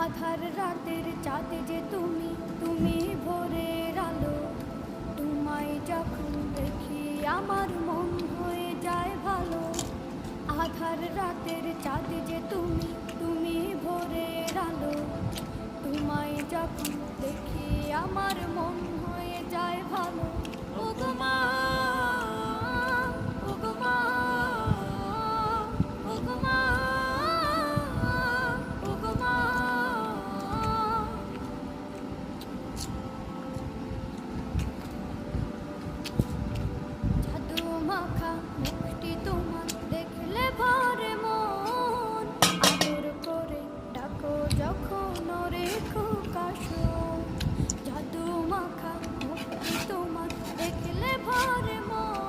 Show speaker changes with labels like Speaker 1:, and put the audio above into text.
Speaker 1: আধার রাতের চাঁদ যে তুমি, তুমি ভোরের আলো। তোমায় যখন দেখি আমার মন হয়ে যায় ভালো। আধার রাতের চাঁদ যে তুমি, তুমি ভোরের আলো। তোমায় যখন দেখি আমার মন হয়ে যায় ভালো। ওগো মা, ওগো মা, ওগো মা, ওগো মা। জাদু মাখা মুখটি তোমার দেখলে ভরে মন। আদর করে ডাকো যখন ওরে খোকাশোন। জাদু মাখা মুখটি তোমার দেখলে ভরে মন।